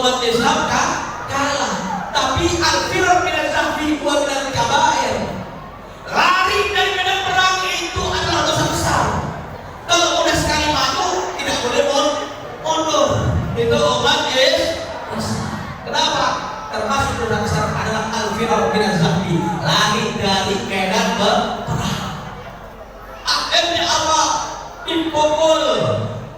umat Islam kan kalah. Tapi al-firar min az-zahfi wa min al-kabair. Lari dari medan perang itu adalah dosa besar. Kalau udah sekali maju tidak boleh mundur. Itu umat Islam. Kenapa? Termasuk dosa besar adalah al-firar min az-zahfi, lari dari medan perang. Akhirnya apa? Dipukul,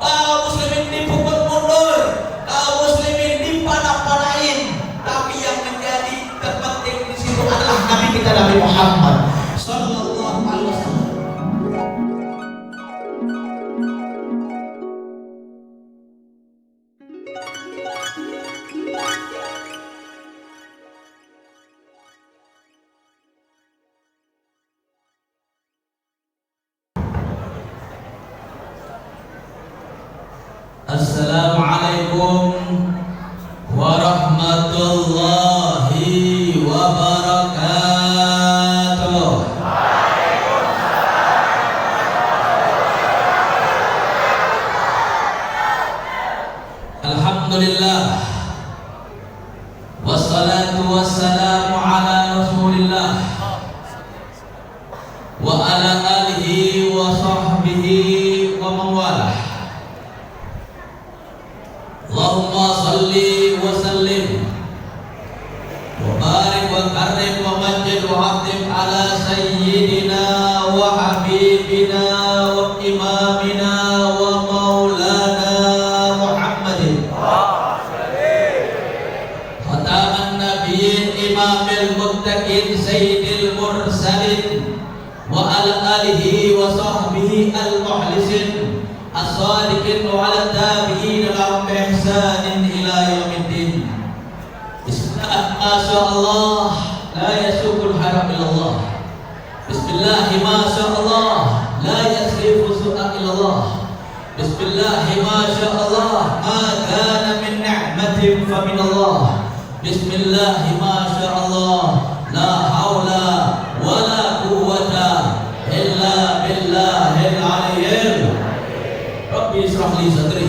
kaum muslimin dipukul mundur, kaum muslimin dipanah-panahin. Tapi yang menjadi terpenting di situ adalah Nabi kita, Nabi Muhammad sallallahu alaihi wasallam. Assalamualaikum warahmatullahi wabarakatuh. Alhamdulillah, wassalatu wassalamu ala Rasulillah wa ala alihi wa sahbihi wa mawalah. Allahumma salli wa sallim wa barik wa karim wa majid wa hatim ala sayyidina wa habibina wa imamina wa maulana Muhammadin khataman nabiyyin imamil muttaqin sayyidil mursalin wa ala alihi wa sahbihi al-muhlisin as-sadiqin wa ala tabi'in lahum bi ihsanin ila yaumiddin. Bismillah, masyaallah, la yasukul haram illallah. Bismillah, masyaallah, la yasrifu su'a illallah. Bismillah, masyaallah, ma kana min ni'matin fa min Allah. Bismillah, masyaallah, la haula wala quwwata illa billahil aliyyil. Rabbi israh li sadri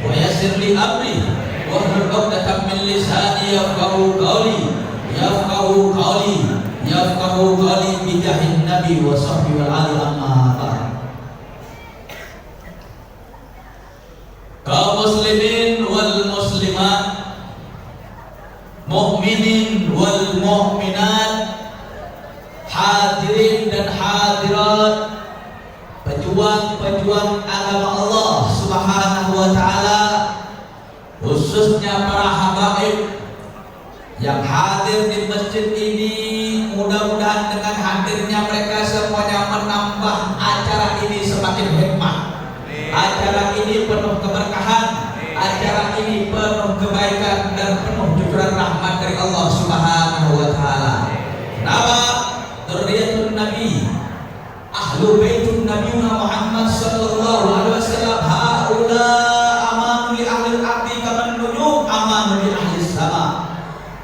wa yassir li amri wa hlul 'uqdatam min lisani yafqahu qawli bi jahin nabi wa sahbihi wal ali amma ba'd. Kaum muslimin wal muslimat, mukminin wal mukminat, hadirin dan hadirat, pejuang-pejuang agama Allah Subhanahu wa taala, khususnya para habaib yang hadir di masjid ini. Mudah-mudahan dengan hadirnya mereka semuanya menambah acara ini semakin hikmah. Acara ini penuh keberkahan, acara ini penuh kebaikan dan penuh cucuran rahmat dari Allah Subhanahu wa taala. Kenapa? Dzurriyyatun Nabi, ahlu baitun Nabiyuna Muhammad sallallahu alaihi wasallam, haula amanu li ahli al-ardi kaman nujum amanu li ahli sama.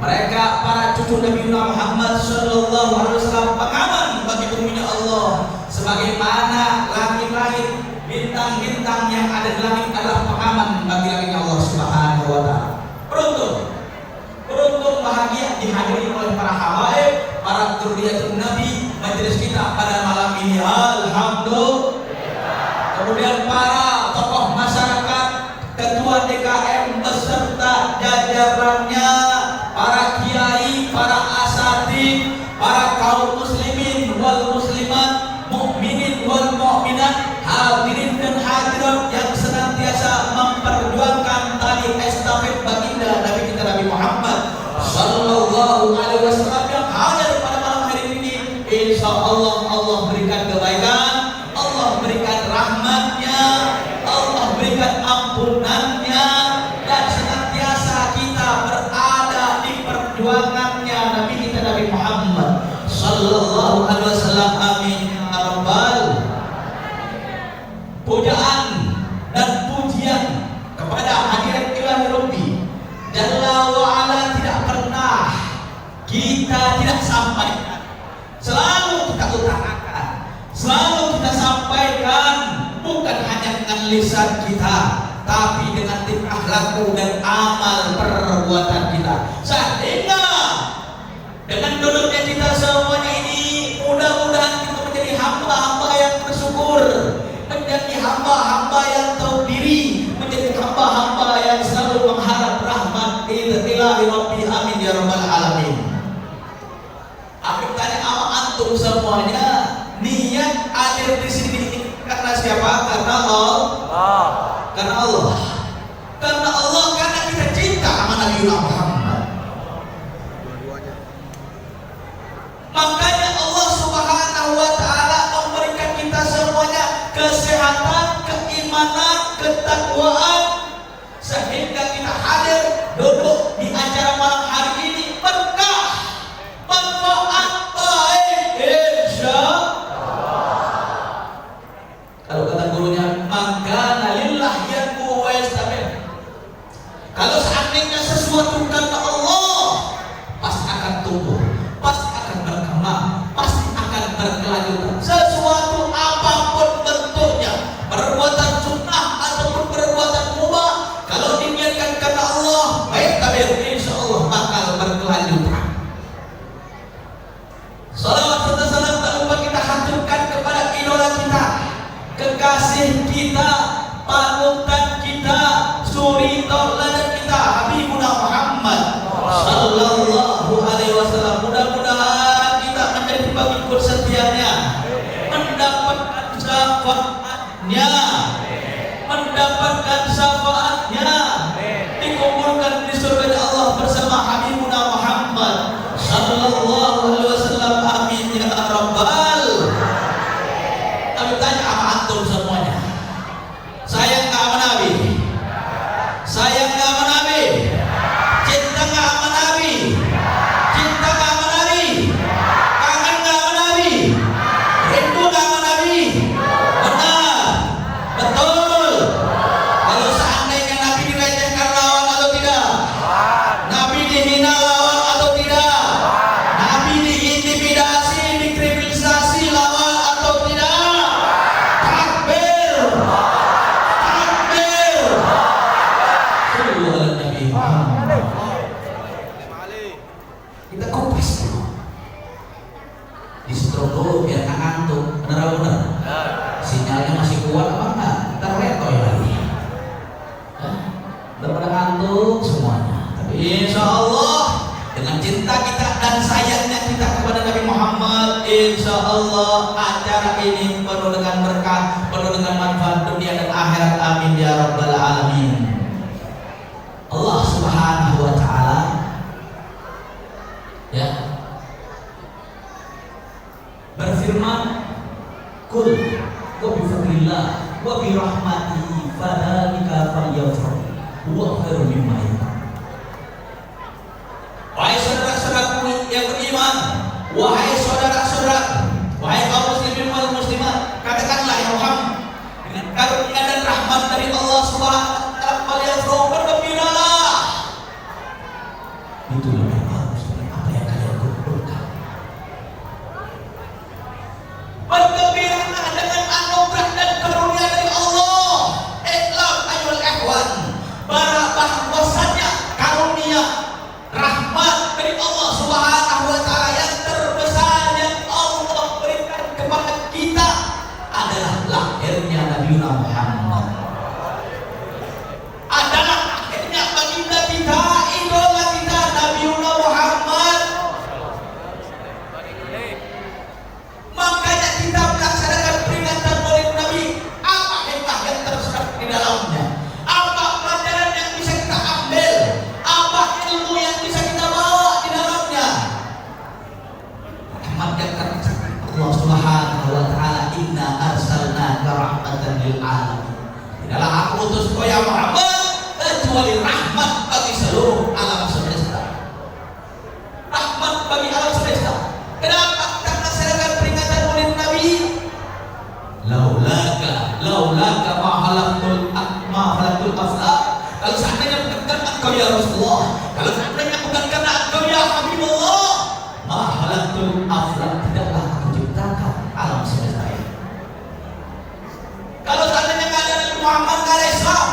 Mereka para cucu Nabiyuna Muhammad sallallahu alaihi wasallam pengaman bagi buminya Allah, sebagaimana langit-langit, bintang-bintang yang ada di langit adalah pengaman bagi langitnya Allah Subhanahu wa taala. Beruntung bahagia dihadiri oleh para habaib, para dzurriyyatun Nabi majelis kita pada malam ini. Alhamdulillah. Kemudian para tokoh masyarakat, ketua DKM beserta jajarannya, para kiai, para asatidz, para kaum muslimin wal muslimat, mukminin wal mukminat, hadirin dan hadirat yang senantiasa memperjuangkan tali estafet baginda Nabi kita Nabi Muhammad sallallahu alaihi wasallam yang hadir pada malam hari ini. Insya Allah Allah berikan kebaikan, Allah berikan rahmatnya, Allah berikan ampunannya, dan senantiasa kita berada di perjuangannya Nabi kita Nabi Muhammad sallallahu alaihi wasallam. Amin ya rabbal. Pujaan dan pujian kepada hadirat ilahi Rabbi Jalla wa ala tidak pernah kita tidak sampaikan. Selalu kita utarakan, selalu kita sampaikan, bukan hanya dengan lisan kita, tapi dengan tingkah laku dan amal perbuatan kita. Sehingga dengan duduknya kita semuanya ini, mudah-mudahan kita menjadi hamba-hamba yang bersyukur, menjadi hamba-hamba yang tahu diri, menjadi hamba-hamba yang selalu mengharap rahmat ilahi rabbi, amin ya rabbal alamin. Aku tanya sama antum semuanya, niat hadir di sini karena siapa? Karena Allah. Karena Allah. Karena Allah, karena kita cinta sama Nabi Muhammad. Makanya Allah Subhanahu wa taala memberikan kita semuanya kesehatan, keimanan, ketakwaan, sehingga kita hadir duduk di acara malam hari ini berkah, manfaat baik insyaallah. Kalau kata gurunya, maka lillah yanbu wa yastamir. Kalau seandainya sesuatu karena Allah, pasti akan tumbuh, pasti akan berkembang, pasti akan berkelanjutan. Sesuatu apapun bentuknya, perbuatan sunnah ataupun perbuatan mubah, kalau diniatkan karena Allah, baik tabir, insya Allah bakal berkelanjutan. Salawat serta salam tak lupa kita haturkan kepada idola kita, kekasih kita, panutan kita, suri tauladan kita, Habibuna Muhammad sallallahu alaihi wasallam. Mudah-mudahan kita menjadi pengikut setianya, mendapatkan syafaatnya, mendapatkan syafaatnya, dikumpulkan di surga Allah bersama Habibuna Muhammad sallallahu alaihi wasallam, amin ya rabbal. Tapi tanya sama antum semuanya, sayang nggak sama Nabi? Sayang nggak sama Nabi? Cinta nggak sama Nabi? Cinta nggak sama Nabi? Kangen nggak sama Nabi? Rindu nggak sama Nabi? Benar, betul. Kalau seandainya Nabi dilecehkan, lawan atau tidak? Nabi dihina, lawan atau tidak? Nabi diintimidasi, dikriminalisasi, lawan atau tidak? Takbir, takbir. Sallu ala Nabi Muhammad. Kita kupas dulu, disetrum dulu biar nggak ngantuk. Bener-bener sinyalnya masih kuat apa enggak? Kita retoy lagi. Bener-bener ngantuk semuanya. Tapi insya Allah dengan cinta kita dan sayangnya kita kepada Nabi Muhammad, insya Allah acara ini penuh dengan berkah, penuh dengan manfaat dunia dan akhirat, amin ya rabbal alamin. Allah Subhanahu wa taala ya berfirman, kul wa bi fadlillah wa bi rahmatihi fadzalika falyafrahu huwa khairun mimma yajma'un. Wahai saudara-saudaraku yang beriman, wahai saudara-saudara, wahai kaum muslimin wal muslimat, katakanlah ya Muhammad, dengan karunia dan rahmat dari Allah Subhanahu wa taala, falyafrahu, bergembiralah. Itu lebih bagus dari apa yang kalian kumpulkan. Bergembiralah dengan anugerah dan karunia dari Allah. Iklam ayyuhal ikhwan, bahwasanya karunia rahmat dari Allah Subhanahu wa taala yang terbesar yang Allah berikan kepada kita adalah lahirnya Nabi Muhammad. Adalah akhirnya baginda kita, idola kita, Nabi Muhammad. Makanya kita melaksanakan peringatan Maulid Nabi. Apa hikmah yang tersirat di dalamnya? Apa pelajaran yang bisa kita ambil? Apa ilmu yang bisa kita bawa di dalamnya? Rahmat yang tercatat Allah Subhanahu wa taala, inna arsalnaka rahmatan lil alamin. Tidaklah aku utus kau ya Muhammad kecuali rahmat bagi seluruh alam semesta. Rahmat bagi alam semesta. Kenapa kita melaksanakan peringatan Maulid Nabi? Laulaka ma halakul aflak. Kalau seandainya bukan karena engkau ya Rasulullah, kalau seandainya bukan karena engkau ya Habibullah, ma halakul aflak, tidaklah aku ciptakan alam semesta ini. Kalau seandainya nggak ada Nabi Muhammad, nggak ada Islam.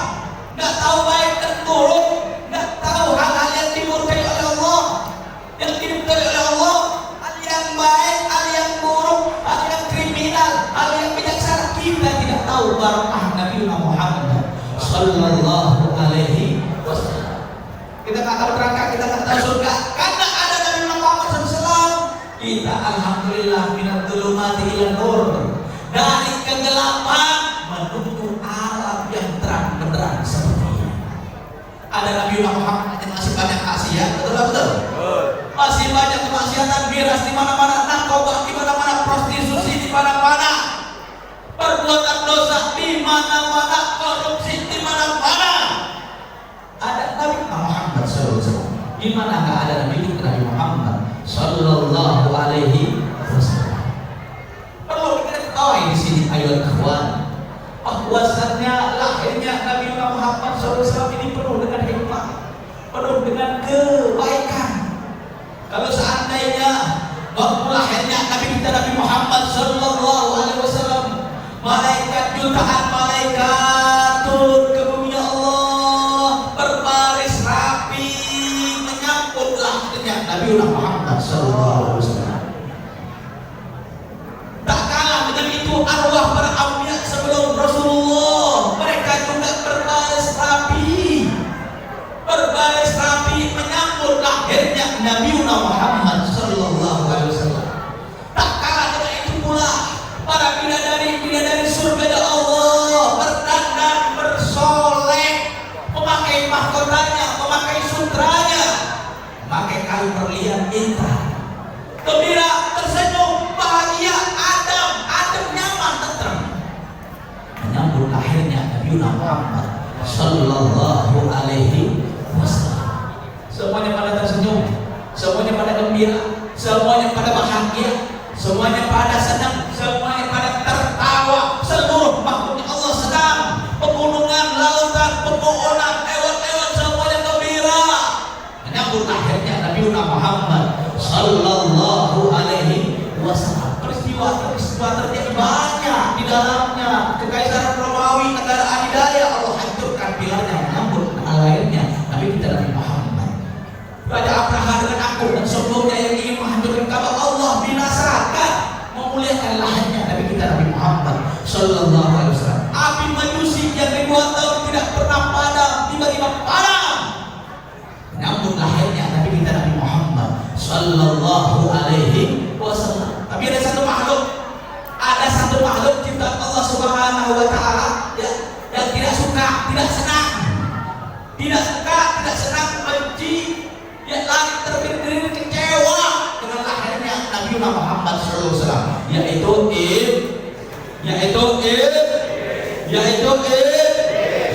nggak tahu baik dan buruk, nggak tahu hal-hal yang dimurkai oleh Allah, yang dimurkai oleh Allah, hal yang baik, hal yang buruk, hal yang kriminal, hal yang bijaksana. Kita tidak tahu barakah Nabi Muhammad sallallahu alaihi wasallam. Kita nggak tahu neraka, kita nggak tahu surga, karena ada Nabi Muhammad SAW. Kita alhamdulillah minat dzulumati ila nur, dari kegelapan menuju alam yang terang benderang seperti ini. Ada Nabi Muhammad yang masih banyak maksiat, betul? Masih banyak kemaksiatan, miras di mana-mana, narkoba di mana-mana, prostitusi di mana-mana, perbuatan dosa di mana-mana, korupsi di mana-mana. Ada Nabi Muhammad SAW. Di mana nggak ada Nabi Muhammad sallallahu alaihi wasallam. Perlu kita ketahui di sini ayat ikhwan, bahwasannya lahirnya Nabi Muhammad SAW ini penuh dengan hikmah, penuh dengan kebaikan. Kalau seandainya waktu lahirnya Nabi Muhammad sallallahu alaihi wasallam, malaikat jutaan malaikat turun ke bumi Allah berbaris rapi menyambut lahirnya Nabi Muhammad sallallahu alaihi wasallam. Tak kalah dengan itu arwah para anbiya sebelum Rasulullah, mereka juga berbaris rapi menyambut lahirnya Nabi Muhammad sallallahu alaihi wasallam. Tak kalah dengan itu pula para bidadari surga Allah berdandan bersolek, memakai mahkotanya, memakai sutranya, memakai kain berlian intan, gembira, tersenyum, bahagia, adem nyaman, tenteram menyambut lahirnya Nabi Muhammad sallallahu alaihi wasallam. Semuanya pada tersenyum, semuanya pada gembira, semuanya pada bahagia, semuanya pada senang, semuanya pada tertawa. Seluruh makhluk Allah sedang, pegunungan, lautan, pepohonan, hewan-hewan semuanya gembira menyambut lahirnya Nabi Muhammad sallallahu alaihi wasallam. Peristiwa terjadi banyak di dalamnya. Kekaisaran Romawi, negara adidaya, Allah hancurkan pilarnya menyambut lahirnya Nabi kita Nabi Muhammad. Raja Abraha dengan aku dan sebelumnya yang ingin menghancurkan Ka'bah, Allah binasakan, memuliakan lahirnya Nabi kita Nabi Muhammad sallallahu alaihi wasallam. Api majusi yang ribuan tahun tidak pernah padam, tiba-tiba padam menyambut lahirnya Nabi kita Nabi Muhammad sallallahu alaihi wasallam. Tapi ada satu makhluk ciptaan Allah Subhanahu wa taala yang tidak suka, tidak senang, benci, yang lagi terbirit kecewa dengan lahirnya Nabi Muhammad sallallahu alaihi wasallam, yaitu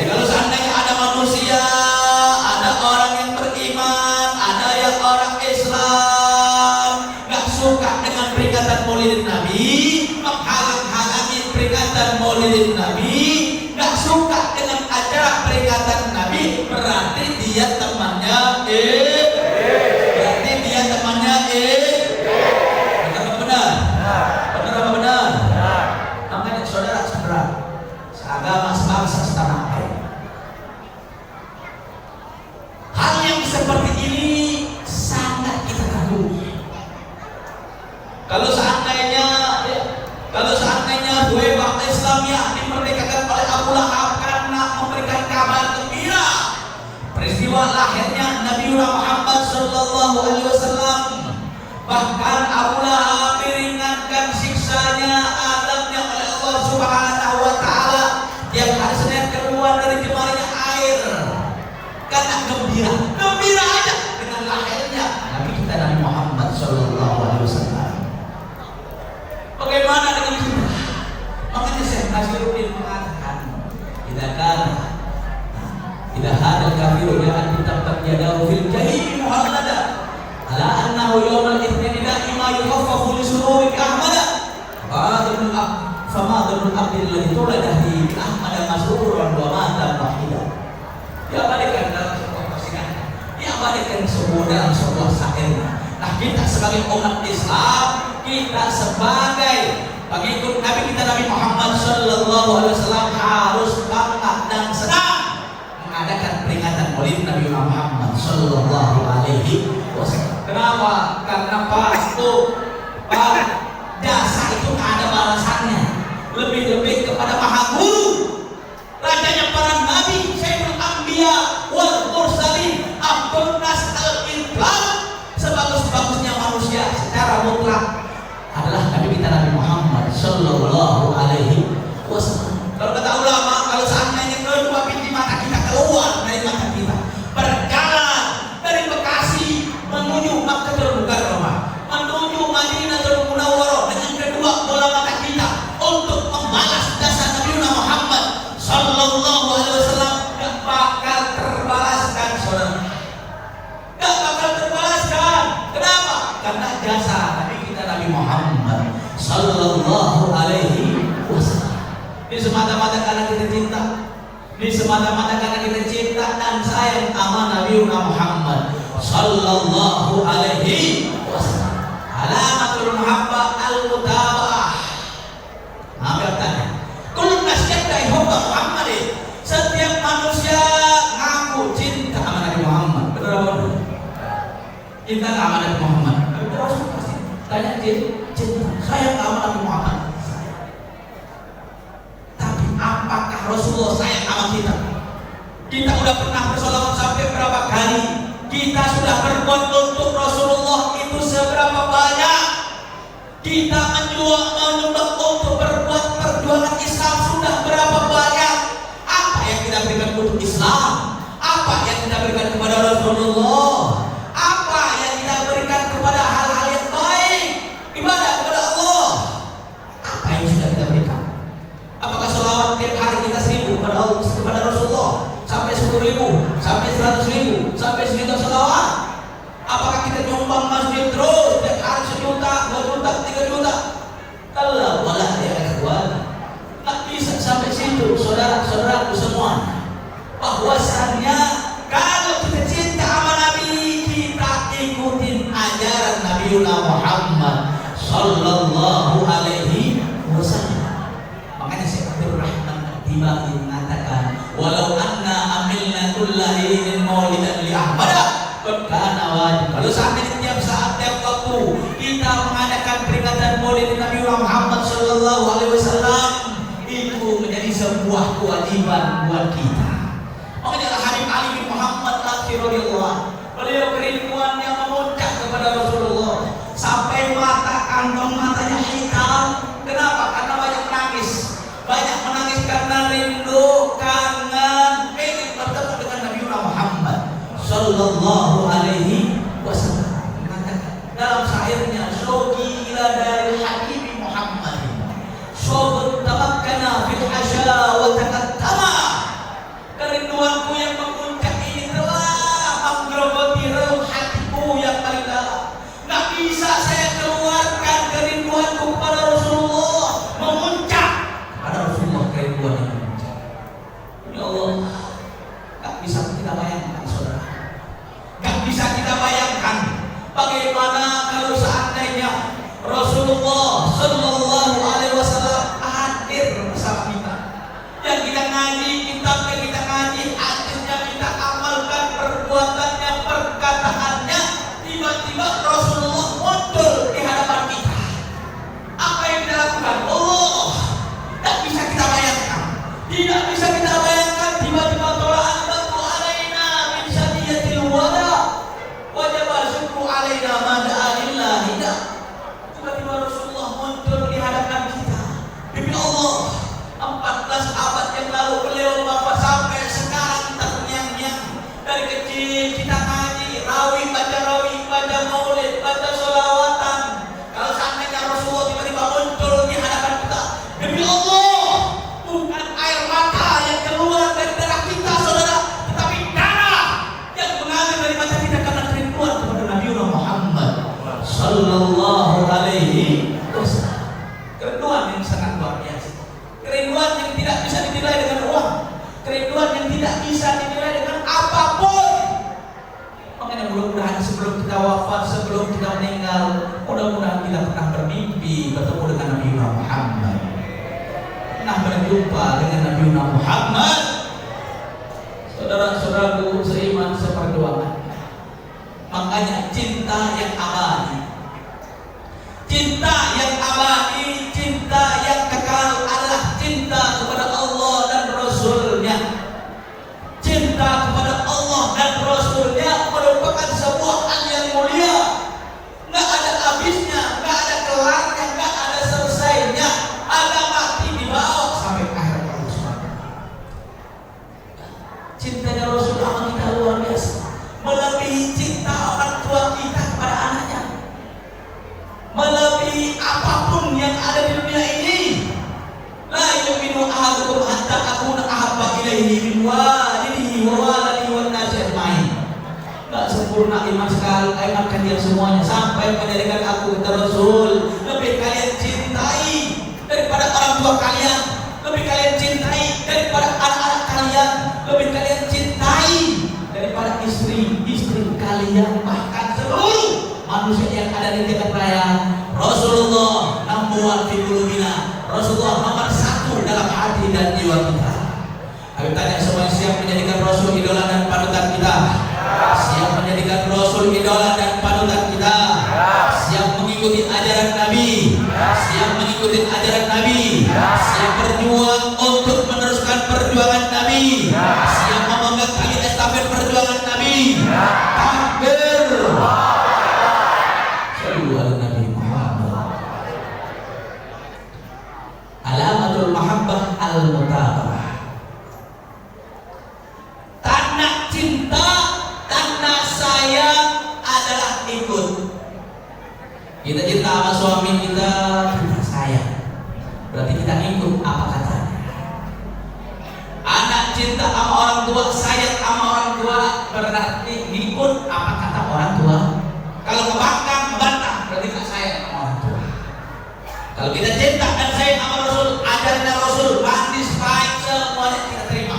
kalau seandainya ada manusia, ada orang yang beriman, ada yang orang Islam nggak suka dengan peringatan Maulid Nabi, menghalang-halangi peringatan Maulid Nabi, nggak suka dengan acara peringatan Nabi, berarti dia temannya benar apa benar? Makanya saudara-saudara seagama, sebangsa, setanah air, hal yang seperti ini sangat kita kagumi. Kalau seandainya Huwaibah Islamiyah dimerdekakan oleh Abu Lahab karena memberikan kabar gembira peristiwa lahirnya Nabi Muhammad sallallahu alaihi wasallam, bahkan Abu Lahab diringankan siksanya, adabnya oleh Allah Subhanahu wa taala, tiap hari Senin keluar dari jemarinya air karena gembira aja dengan lahirnya Nabi kita Nabi Muhammad sallallahu alaihi wasallam. Bagaimana dengan kita? Makanya Syekh Nasiruddin mengatakan, idza hadal kafiru ja'at bitabbat yadahu fil jahim muhammada ala annahu yawmal itsnin da'ima yukhaffafu li sururi ahmada fama dhanul abdi alladhi tuladahi ahmada masruran wa mata wahida. Dia balikan dalam sebuah postingan, dia balikan dalam sebuah syair. Nah, kita sebagai umat Islam, kita sebagai pengikut Nabi kita Nabi Muhammad sallallahu alaihi wasallam harus bangga dan senang mengadakan peringatan Maulid Nabi Muhammad Sallallahu Alaihi Wasallam. Kenapa? Karena Pak jasa itu ada balasannya. Lebih-lebih kepada Maha Guru, rajanya para nabi, Sayyidul Anbiya wal Mursalin, Abdul Nas al-Infaq, sebagus-bagusnya manusia secara mutlak adalah Nabi kita Nabi Muhammad Sallallahu Alaihi Wasallam. Kalau kata ulama, kalau seandainya kedua pintu mata kita keluar dari mata kita, berjalan dari Bekasi menuju Makkahul Mukarramah, menuju Madinatul Munawwarah dengan kedua bola mata kita untuk membalas jasa Nabi Muhammad Sallallahu Alaihi Wasallam, gak bakal terbalaskan, saudara. Gak bakal terbalaskan. Kenapa? Karena jasa Nabi kita Nabi Muhammad Sallallahu Alaihi Wasallam. Ini semata-mata karena kita cinta. Ini semata-mata karena kita cinta dan sayang sama Nabi Muhammad Sallallahu Alaihi Wasallam. Alamatul muhabbah al-mutaba'ah. Apa tanya? Kullu nasyad dari hubba Muhammad. Setiap manusia ngaku cinta sama Nabi Muhammad. Betul apa betul? Cinta sama Nabi Muhammad. Terus pasti tanya cinta. Sayang sama Nabi Muhammad. Apakah Rasulullah sayang sama kita? Kita sudah pernah bersolawat sampai berapa kali? Kita sudah berbuat untuk Rasulullah itu seberapa banyak? Kita menyumbang untuk berbuat perjuangan Islam sudah berapa banyak? Apa yang kita berikan untuk Islam? Apa yang kita berikan kepada Rasulullah? Apa yang kita berikan kepada hal-hal yang baik? Ibadah kepada Allah. Apa yang sudah kita berikan? Apakah selawat tiap hari kita 1000 kepada Rasulullah, sampai 10.000, sampai 100.000, sampai 1.000 selawat? Apakah kita nyumbang masjid terus tiap hari 1 juta, 2 juta, 3 juta? Kalau wala ya ikhwan, tak bisa sampai situ, saudara-saudaraku semua. Bahwasannya kalau kita cinta sama Nabi, kita ikutin ajaran Nabi Muhammad Sallallahu Alaihi Wasallam. Makanya Syekh Abdul Rahman At-Tibai mengatakan, walau anna amilna kullahin maulidan li Ahmad kana wajib. Kalau seandainya tiap saat, tiap waktu kita mengadakan peringatan Maulid Nabi Muhammad Sallallahu Alaihi Wasallam, itu menjadi sebuah kewajiban buat kita. Makanya Habib Ali bin Muhammad Al-Athir radhiyallahu, beliau kerinduannya memuncak kepada Rasulullah sampai mata kantong matanya hitam. Kenapa? Karena banyak menangis karena rindu, kangen, ingin bertemu dengan Nabi Muhammad Sallallahu Alaihi Wasallam. Dalam syairnya, syauqi ila daril habibi Muhammad, syauqun tamakkana fil hasya wa taqaddama. Kerinduanku yang memuncak ini telah menggerogoti relung hatiku yang paling dalam. Nggak bisa saya keluarkan kerinduanku kepada Rasulullah, memuncak pada Rasulullah, kerinduan yang memuncak. Ya Allah, nggak bisa kita bayangkan, saudara. Nggak bisa kita bayangkan bagaimana kalau seandainya Rasulullah Sallallahu Alaihi Wasallam hadir bersama kita. Yang kita ngaji, kitabnya kita ngaji, hadisnya kita amalkan, perbuatannya, perkataannya, tiba-tiba Rasulullah muncul di hadapan kita. Apa yang kita lakukan? Allah, tidak bisa kita bayangkan. Tidak bisa kita bayangkan tiba-tiba tola'an batu alaina min syadiyatil wada wajib syukru alaina mada'alillah. Tiba-tiba Rasulullah muncul di hadapan kita. Demi Allah, 14 abad yang lalu beliau wafat, sampai sekarang kita terngiang-ngiang. Dari kecil kita ngaji, baca maulid, baca sholawatan. Kalau seandainya Rasulullah tiba-tiba muncul di hadapan kita, demi Allah, bukan air mata yang keluar dari darah kita, saudara, tetapi darah yang mengalir dari mata kita karena kerinduan kepada Nabi Muhammad Sallallahu Alaihi Wasallam. Kerinduan yang sangat luar biasa. Kerinduan yang tidak bisa dinilai dengan uang, kerinduan yang tidak bisa dinilai dengan apapun. Makanya mudah-mudahan sebelum kita wafat, sebelum kita meninggal, mudah-mudahan kita pernah bermimpi bertemu dengan Nabi Muhammad, pernah berjumpa dengan Nabi Muhammad. Saudara saudaraku seiman seperjuangan. Makanya cinta yang abadi, cinta yang abadi, cinta yang kekal adalah cinta kepada Allah dan Rasulnya. Cinta kepada Allah dan Rasulnya merupakan sebuah hal yang mulia. Nggak ada habisnya, nggak ada kelarnya, nggak ada selesainya. Ada mati dibawa sampai akhir Allah SWT. Cintanya Rasul sama kita luar biasa, melebihi cinta orang tua kita kepada anaknya, melebihi apapun yang ada di dunia ini. La yu'minu ahadukum hatta akuna ahabba ilaihi min walidihi wa waladihi wan nasi ajmain. Enggak sempurna iman sekali, iman kalian semuanya sampai menjadikan aku kata Rasul lebih kalian cintai daripada orang tua kalian, lebih kalian cintai daripada anak-anak kalian, lebih kalian cintai daripada istri-istri kalian, bahkan seluruh manusia yang ada di jagat raya. Rasulullah number one fi qulubina, Rasulullah nomor satu dalam hati dan jiwa kita. Ayo tanya semua, siap menjadikan Rasul idola dan panutan kita? Siap menjadikan Rasul idola dan panutan kita? Siap mengikuti ajaran Nabi? Siap mengikuti ajaran Nabi? Siap berjuang untuk meneruskan perjuangan Nabi? Siap memegang tali estafet perjuangan Nabi? Takbir! Sallu ala Nabi Muhammad. Alamatul mahabbah al-mutabah. Tanda cinta, tanda sayang adalah ikut. Kita cinta sama suami kita, kita sayang, berarti kita ikut apa katanya. Anak cinta sama orang tua, sayang sama orang tua, berarti ikut apa kata orang tua. Kalau kebangkang, bantah, berarti tak sayang sama orang tua. Kalau kita cinta dan sayang sama Rasul, ajarannya Rasul, hadis baik semuanya kita terima.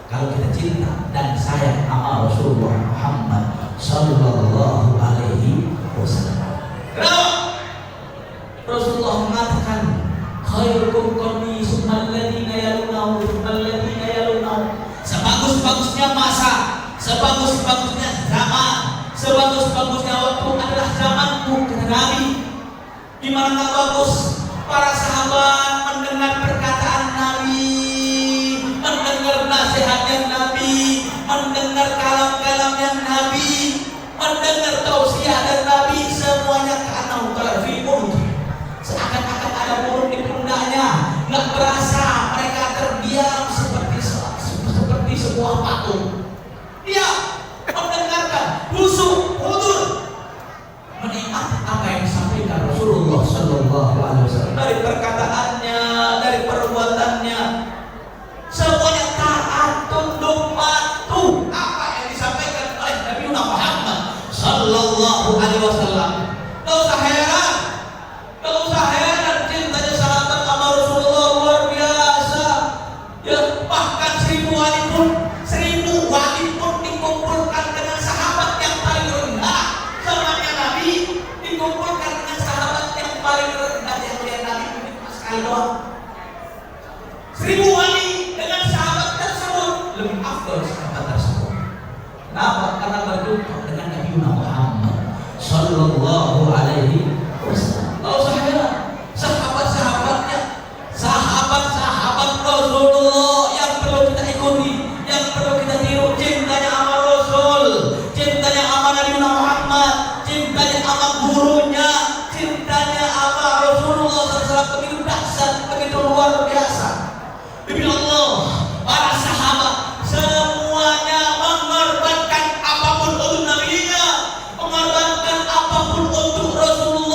Kalau kita cinta dan sayang sama Rasulullah Muhammad Sallallahu Alaihi Wasallam. Kenapa? Rasulullah mengatakan, khairukum qarni summal ladzina yalunahu summal ladzina yalunahu. Sebagus-bagusnya masa, sebagus-bagusnya zaman, sebagus-bagusnya waktu adalah zamanku, kata Nabi. Di mana nggak bagus? Para sahabat mendengar perkataan Nabi, mendengar nasihatnya Nabi, mendengar kalam-kalamnya Nabi, mendengar tausiah dan Nabi, semuanya kanau kalafimut, seakan-akan ada burung di pundaknya, nggak berasa, mereka terdiam seperti sebuah patung. Dia mendengarkan, khusyuk, hudur, menikmati apa yang disampaikan Rasulullah Sallallahu Alaihi Wasallam dari perkataannya, dari perbuatannya, semuanya taat, tunduk, patuh apa yang disampaikan oleh Nabi Muhammad Sallallahu Alaihi Wasallam. Gak usah heran, gak usah heran cintanya sahabat sama Rasulullah luar biasa. Ya, bahkan 1000 wali pun dikumpulkan dengan sahabat yang paling rendah. Zamannya Nabi dikumpulkan dengan sahabat yang paling rendah, yang melihat Nabi cuma sekali doang. 1000 wali dengan sahabat tersebut lebih afdal sahabat tersebut. Kenapa? Karena berjumpa dengan Nabi Muhammad Sallallahu Alaihi Wasallam. Gak usah heran, sahabat-sahabatnya, sahabat-sahabat Rasulullah yang perlu kita ikuti, yang perlu kita tiru. Cintanya sama Rasul, cintanya sama Nabi Muhammad, cintanya sama gurunya, cintanya sama Rasulullah SAW begitu dahsyat, begitu luar biasa. Demi Allah, para sahabat semuanya mengorbankan apapun untuk nabinya, mengorbankan apapun untuk Rasulullah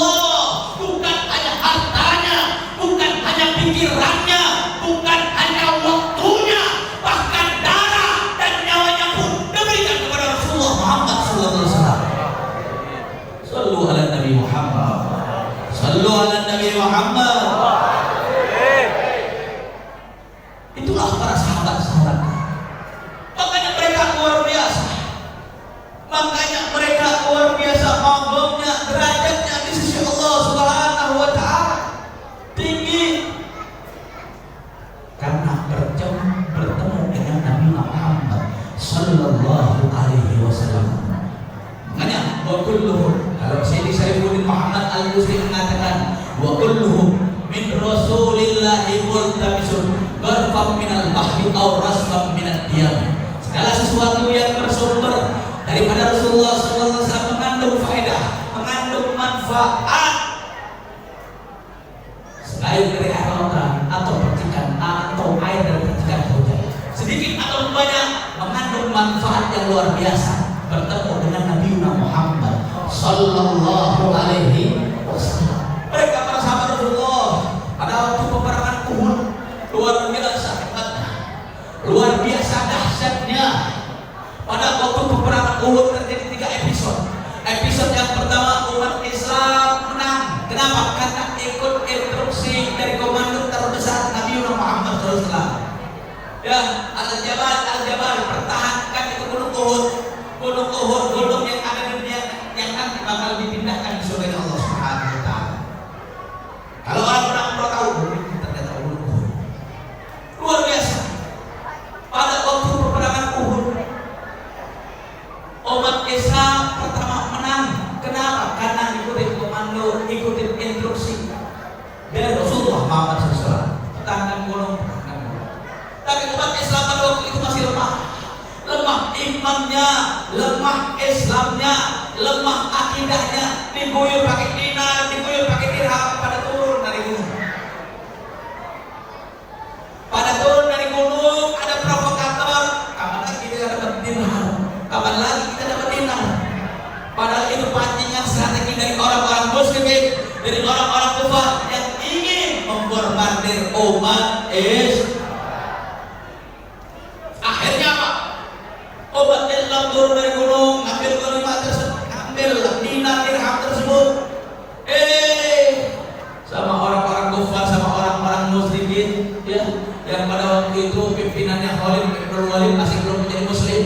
sallallahu alaihi wasallam. Makanya wa kulluhum, kalau Sayyidi Syarifuddin Muhammad Al-Yusri mengatakan wa kulluhum min Rasulillahi multamisun gharfam minal bahri aw rasfam minad diyam. Segala sesuatu yang bersumber daripada Rasulullah sallallahu alaihi wasallam mengandung faedah, mengandung manfaat. Selain dari air lautan atau percikan atau air dari percikan hujan, sedikit atau banyak mengandung manfaat yang luar biasa. Bertemu dengan Nabi Muhammad sallallahu alaihi wasallam. Mereka para sahabat Rasulullah pada waktu peperangan Uhud luar biasa hebatnya, luar biasa dahsyatnya. Pada waktu peperangan Uhud terjadi 3 episode. Episode yang pertama umat Islam menang. Kenapa? Karena ikut instruksi dari komando terbesar Nabi Muhammad SAW. Ya, Al-Jabal, pertahankan itu gunung Uhud. Gunung Uhud, gunung yang ada di dunia yang nanti bakal dipindahkan di surga Allah Subhanahu wa taala. Kalau orang pernah tahu, ternyata gunung Uhud. Luar biasa. Pada waktu peperangan Uhud, umat Islam pertama menang. Kenapa? Karena ikutin komando, ikutin instruksi dari Rasulullah Muhammad SAW. Pertahankan gunung. Tapi umat Islam pada waktu itu masih lemah. Lemah imannya, lemah Islamnya, lemah akidahnya, diguyur pakai dinar, diguyur pakai dirham. Pada turun dari gunung. Pada turun dari gunung ada provokator. Kapan lagi kita dapat dirham? Kapan lagi kita dapat dinar? Padahal itu pancingan strategi dari orang-orang musyrikin, dari orang-orang kufar yang ingin membombardir umat Islam. Akhirnya apa? Umat Islam turun dari gunung, ngambil ghanimah tersebut, ngambil dinar dirham tersebut. Sama orang-orang kufar, sama orang-orang musyrikin, ya, yang pada waktu itu pimpinannya Khalid bin Walid masih belum menjadi muslim,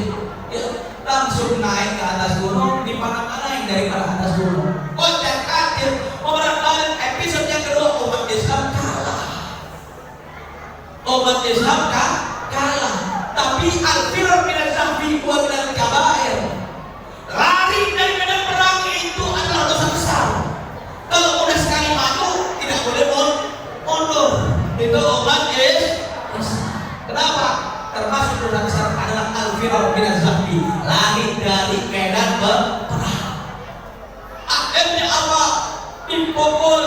ya, langsung naik ke atas gunung, dipanah-panahin dari atas gunung. Kocak kacir, orang lain. Episode yang kedua, umat Islam kalah. Umat Islam kalah. Tapi al-firar minaz zambi wa minal kabair. Lari dari medan perang itu adalah dosa besar. Kalau udah sekali maju tidak boleh mundur. Itu umat Islam. Kenapa? Termasuk dosa besar adalah al-firar minaz zambi, lari dari medan perang. Akhirnya apa? Dipukul.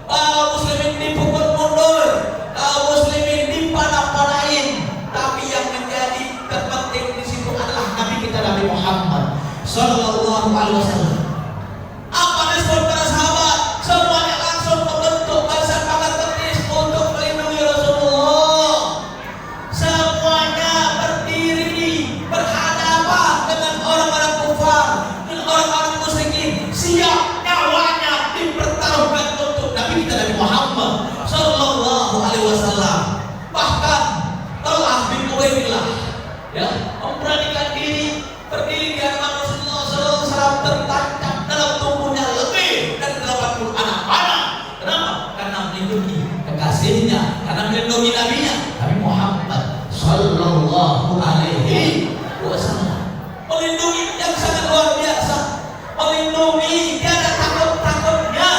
Kaum muslimin dipukul mundur. Kaum muslimin dipanah-panahin. Tapi yang menjadi terpenting di situ adalah Nabi kita, Nabi Muhammad sallallahu alaihi wasallam. Apa respon para sahabat? Semuanya langsung membentuk barisan pagar betis untuk melindungi Rasulullah. Semuanya berdiri berhadapan dengan orang-orang kufar, dengan orang-orang musyrikin, siap nyawanya dipertaruhkan untuk Nabi kita, Nabi Muhammad sallallahu alaihi wasallam. Bahkan Talha bin Ubaidillah, ya, memberanikan diri berdiri di hadapan Rasulullah SAW, tertancap dalam tubuhnya lebih dari 80 anak panah. Kenapa? Karena melindungi kekasihnya, karena melindungi nabinya, Nabi Muhammad sallallahu alaihi wasallam. Melindungi yang sangat luar biasa, melindungi tiada takut-takutnya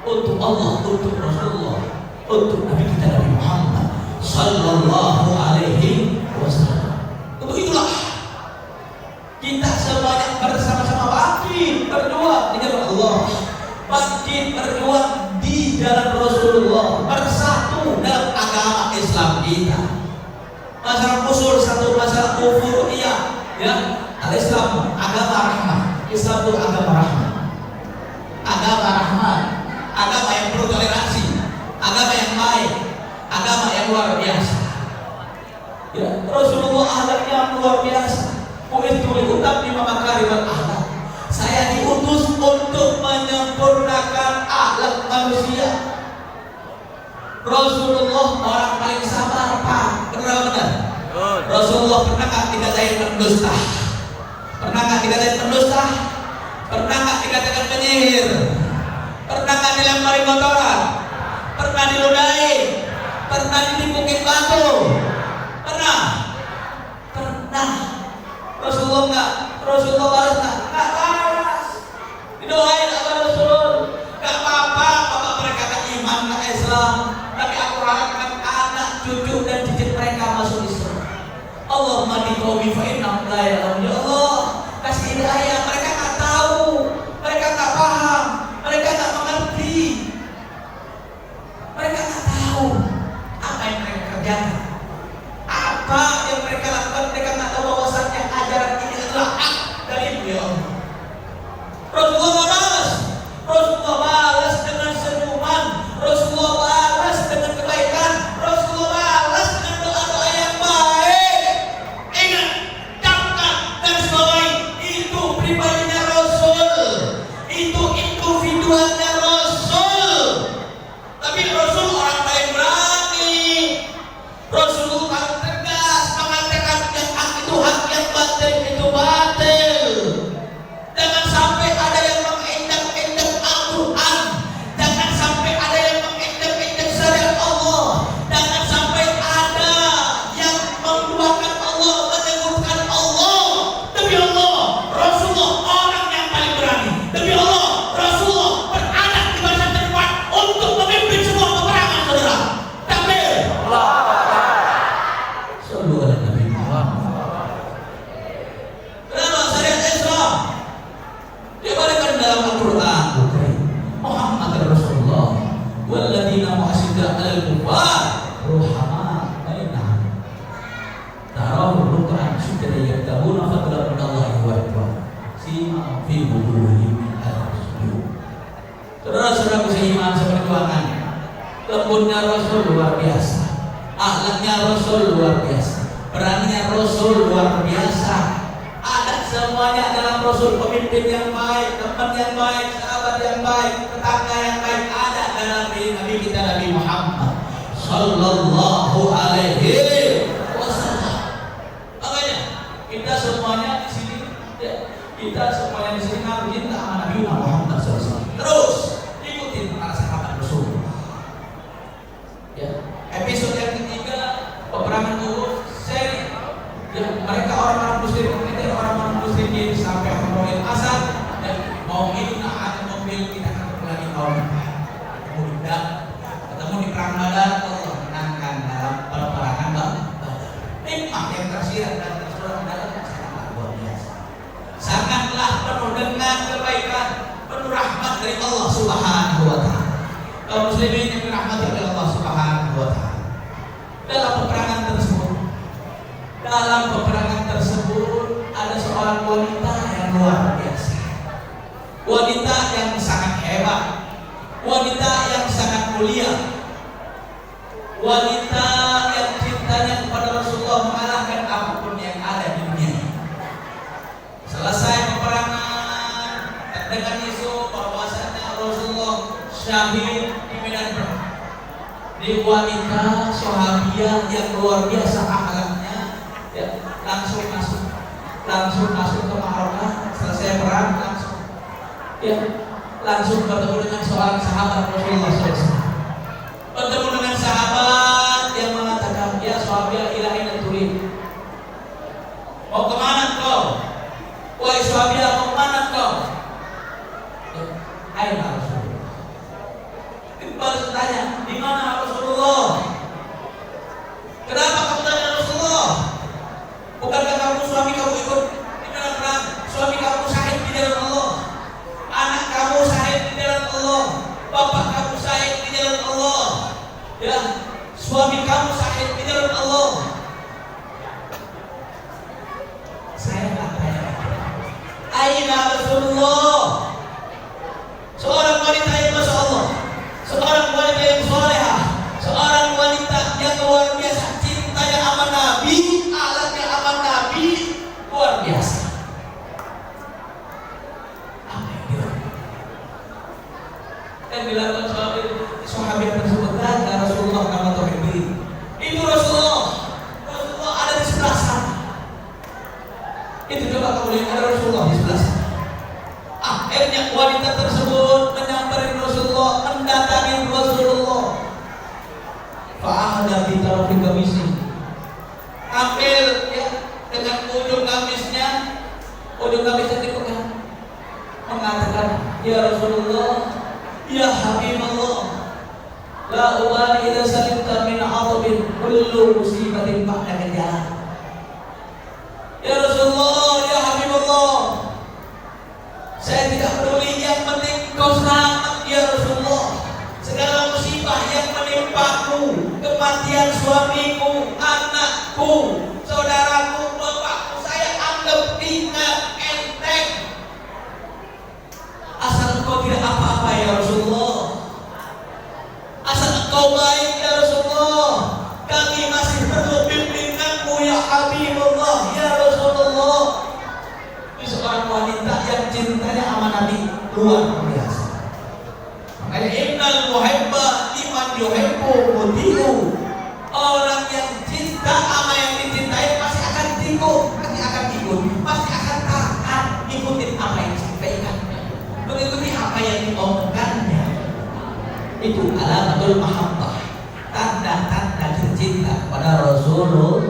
untuk Allah, untuk Rasulullah, untuk Nabi kita, Nabi Muhammad sallallahu alaihi wasallam. Untuk itulah kita semuanya bersama-sama bangkit berjuang di jalan Allah, bangkit berjuang di jalan Rasulullah, bersatu dalam agama Islam kita. Masalah usul satu, masalah kufur, iya, ya. Al-Islam agama rahmah. Islam itu agama rahmah. Agama rahmah, agama yang penuh toleransi, agama yang baik, agama yang luar biasa. Ya, Rasulullah akhlaknya luar biasa. Umitu liutammima makarimal akhlak. Saya diutus untuk menyempurnakan akhlak manusia. Rasulullah orang paling sabar, Pak. Benar-benar. Rasulullah pernah nggak dikatain pendusta? Pernah nggak dikatain pendusta? Pernah nggak dikatakan penyihir? Pernah nggak dilempari kotoran? Pernah diludahi? Pernah ditipukin batu? Pernah? Rasulullah enggak? Rasulullah balas enggak? Enggak balas. Didoain sama Rasul. Enggak apa-apa bapak mereka tak iman, tak Islam, tapi aku harapkan anak, cucu dan cicit mereka masuk Islam. Allahumma di qaumi fa innahum la ya'lamun. Ya Allah, kasih hidayah, mereka enggak tahu, mereka enggak paham, mereka enggak mengerti. Mereka enggak tahu apa yang mereka kerjakan. Apa yang mereka lakukan, mereka enggak tahu bahwasanya ajaran ini adalah hak dari beliau. Rasulullah balas. Rasulullah balas dengan senyuman. Rasulullah balas dengan kebaikan. Rasulullah balas dengan doa-doa yang baik. Ingat, camkan dan sebagai itu pribadinya Rasul. Itu individualnya Rasul. Tapi Rasul orang paling berani. Rasul paling tegas mengatakan yang hak itu hak, yang batil itu batil. Jangan sampai ada yang menginjak-injak Al-Quran. Jangan sampai ada yang menginjak-injak syariat Allah. Jangan sampai ada yang menduakan Allah, menyebutkan Allah. Demi Allah, Rasulullah orang yang paling berani. Demi Allah, Rasulullah berada di barisan terdepan untuk memimpin semua peperangan, saudara. Takbir. Sallu ala Nabi Muhammad. Kenapa syariat Islam diberikan dalam Al-Quran? Muhammad Rasulullah walladzina mu'asyidra al-kufar ruhama bainahum tarahum ruk'an sujada yabtaguna fadlan min Allahi wa ridwan sima fi wujuhihim min athari sujud. Saudara-saudara seiman seperjuangan, lembutnya Rasul luar biasa, akhlaknya Rasul luar biasa, beraninya Rasul luar biasa. Ada semuanya dalam Rasul, pemimpin yang baik, teman yang baik, sahabat yang baik, tetangga yang baik, ada dalam diri Nabi kita Nabi Muhammad sallallahu alaihi wasallam. Makanya kita semuanya di sini, ya, kita semuanya di sini ngaku cinta sama Nabi Muhammad sallallahu alaihi wasallam. Terus ikutin para sahabat Rasul. Ya, episode yang ketiga peperangan Uhud, seri. Ya, mereka orang-orang muslim, orang-orang muslimin sampai Hamroil Asad dan mau hidup ada mobil kita akan lagi tahun depan. Kemudian ketemu di perang Badar, Allah menangkan dalam peperangan Badar. Nikmat yang tersirat dan tersurat dalam sangat luar biasa. Sangatlah penuh dengan kebaikan, penuh rahmat dari Allah Subhanahu wa taala. Kaum muslimin yang dirahmati oleh Allah Subhanahu wa taala. Dalam peperangan tersebut ada seorang wanita yang luar biasa, wanita yang sangat hebat, wanita yang sangat mulia, wanita yang cintanya kepada Rasulullah mengalahkan apapun yang ada di dunia. Selesai peperangan, dengan isu bahwasanya Rasulullah syahid di medan perang. Di wanita sahabiah yang luar biasa akhlaknya, ya, langsung masuk ke Marokah. Selesai perang langsung bertemu dengan seorang sahabat Rasulullah SAW. Bertemu dengan sahabat yang mengatakan, ya sahabiah ilahi turin, mau kemana kau? Wahai sahabiah, mau kemana kau? Hai Rasulullah. Baru tanya, di mana Rasulullah? Kenapa kamu tanya Rasulullah? Bukankah kamu suami kamu ikut di medan perang? Suami kamu syahid di jalan Allah, anak kamu syahid di jalan Allah, bapak kamu syahid di jalan Allah, ya, suami kamu syahid di jalan Allah. Saya nggak tanya, aina Rasulullah? Seorang wanita yang masya Allah, seorang wanita yang solehah, seorang wanita yang luar biasa, cintanya sama Nabi, alatnya sama Nabi, luar biasa. Apa yang dilakukan? Yang dilakukan sahabat tersebut, dan Rasulullah nama Tuhan. Itu Rasulullah ada di sebelah sana. Itu coba kamu lihat, ada Rasulullah di sebelah sana. Akhirnya wanita tersebut menyamperin Rasulullah, mendatangi Rasulullah. Fa'ahda bi tarfi kamisi, ambil ya dengan ujung kamisnya, Kemudian Nabi ketika mengatakan, ya Rasulullah, ya Habibullah, la ubali idza salimta min 'adabin kullu musibatin ba'da jalan. Ya Rasulullah, ya Habibullah, saya tidak peduli, yang penting kau selamat ya Rasulullah. Segala musibah yang menimpaku, kematian suamiku, anakku, saudaraku, bapakku, saya anggap ringan, enteng. Asal engkau tidak apa-apa ya Rasulullah, asal engkau baik ya Rasulullah, kami masih perlu bimbinganmu ya Habibullah, ya Rasulullah. Ini seorang wanita yang cintanya sama Nabi luar biasa. Makanya innal muhibba liman yuhibbu muti'u. Orang yang cinta sama yang dicintai pasti akan ikut, pasti akan taat, ikutin apa yang disampaikan, mengikuti apa yang diomongkannya. Itu alamatul mahabbah, tanda-tanda cinta pada Rasulullah.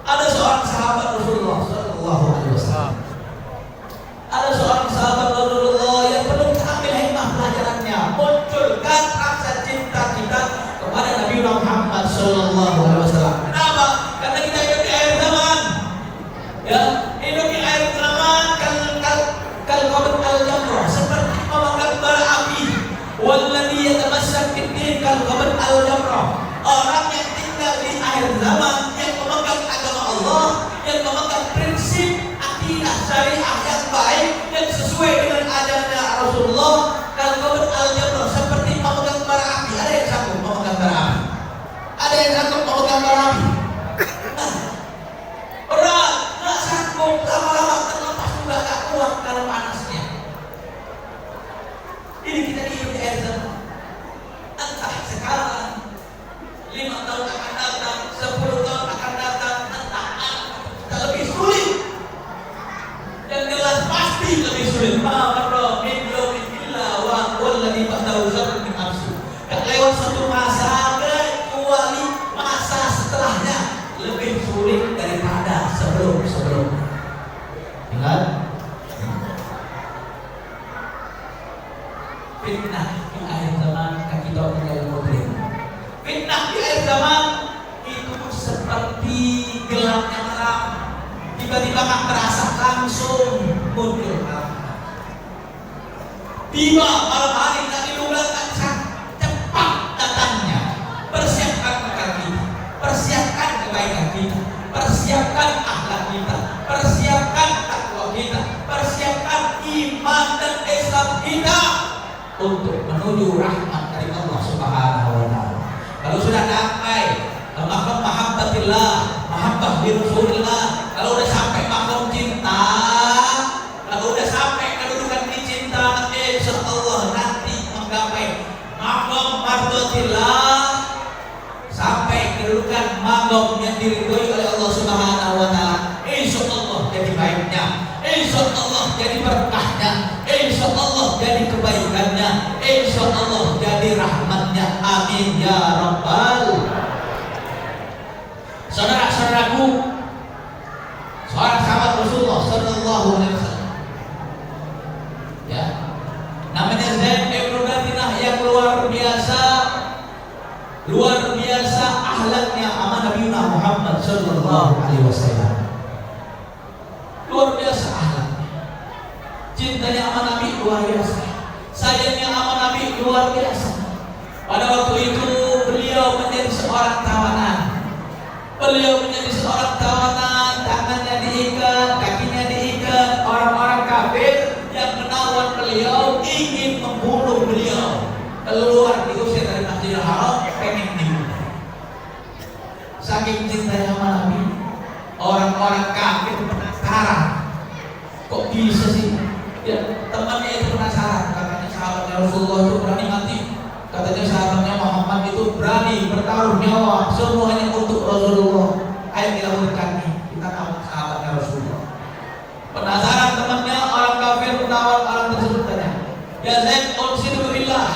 Ada seorang sahabat Rasulullah sallallahu alaihi wasallam. Ada seorang sahabat Rasulullah yang perlu kita ambil hikmah pelajarannya, munculkan rasa cinta kita kepada Nabi Muhammad sallallahu alaihi wasallam. Kenapa? Karena kita hidup di akhir zaman. Ya, hidup di akhir zaman kal qabr al-jamrah, seperti memegang bara api. Walladzi yatamassak bid-din kal qabr al-jamrah. Orang yang tinggal di akhir zaman, yang memegang agama Allah, yang memegang prinsip akidah syariah yang baik, yang sesuai dengan ajaran Rasulullah, kal qabr al-jamrah, seperti memegang bara api. Ada yang sanggup memegang bara api? Ada yang sanggup memegang bara api? Berat, nggak sanggup, lama-lama terlepas juga nggak kuat karena panasnya. Ini kita hidup di akhir zaman. Entah sekarang, 5 tahun akan datang, 10 tahun akan datang, entah kita lebih sulit. Yang jelas pasti lebih sulit. Ma'amara min yawmin illa wa walladhi ba'dahu syarrun min amsi. Gak lewat satu masa kecuali masa setelahnya lebih sulit daripada sebelum-sebelumnya. Ingat? Fitnah di akhir zaman kan kita tinggal modern. Fitnah di akhir zaman itu seperti gelapnya malam. Tiba-tiba kan terasa langsung muncul malam. Tiba malam hari tak didugakan cepat datangnya. Persiapkan bekal kita, persiapkan kebaikan kita, persiapkan akhlak kita, persiapkan takwa kita, persiapkan iman dan Islam kita untuk menuju rahmat dari Allah Subhanahu wa taala. Kalau sudah sampai maqam mahabbatillah, mahabbah bi Rasulillah, kalau udah sampai maqam cinta, kalau udah sampai kedudukan di cinta, insyaallah nanti menggapai maqam mardatillah, sampai kedudukan maqam yang diridhoi oleh Allah Subhanahu wa taala. Insyaallah jadi baiknya, insyaallah jadi berkahnya, insyaallah jadi kebaikannya, insyaallah jadi rahmatnya. Amin ya rabbal. Saudara-saudaraku, seorang sahabat Rasulullah sallallahu alaihi wasallam, ya, namanya Zaid bin Thabit, yang luar biasa akhlaknya sama Nabi Muhammad sallallahu alaihi wasallam. Luar biasa akhlaknya, cintanya sama Nabi luar biasa, sayangnya sama Nabi luar biasa. Pada waktu itu beliau menjadi seorang tawanan. Tangannya diikat, kakinya diikat. Orang-orang kafir yang menawan beliau, ingin membunuh beliau. Keluar diusir dari Masjidil Haram, pengen dibunuh. Saking cintanya sama Nabi, orang-orang kafir penasaran, kok bisa sih? Ya, temannya itu penasaran. Katanya sahabatnya Rasulullah itu berani mati. Katanya sahabatnya Muhammad itu berani bertaruh nyawa semuanya untuk Rasulullah. Ayo kita berkati, kita tahu sahabatnya Rasulullah. Penasaran temannya orang kafir menawan orang tersebut tanya, ya Zaid, uqsimu billah.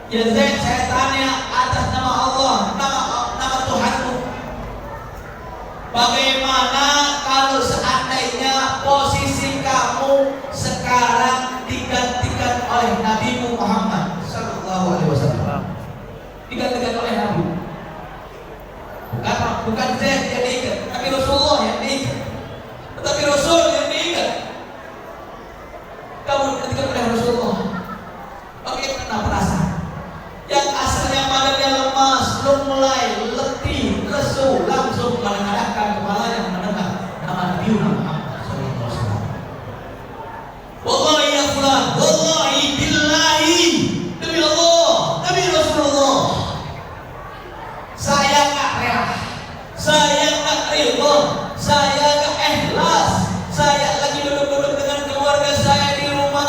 Ya Zaid, saya tanya atas nama Allah, nama Tuhanmu, bagaimana kalau seandainya posisi kamu sekarang digantikan oleh Nabi Muhammad Sallallahu Alaihi Wasallam, digantikan oleh Nabi, bukan Zaid yang diikat, tapi Rasulullah yang diikat, tetapi Rasul yang diikat. Kamu digantikan oleh Rasulullah, bagaimana perasaan? Yang asalnya badannya lemas, mulai letih, lesu, langsung menengadahkan kepala yang mendengar nama Nabi Muhammad SAW. Wallahi ya fulan, wallahi billahi, demi Allah, demi Rasulullah, saya nggak rela, saya nggak ridho, saya nggak ikhlas, saya lagi duduk-duduk dengan keluarga saya di rumah,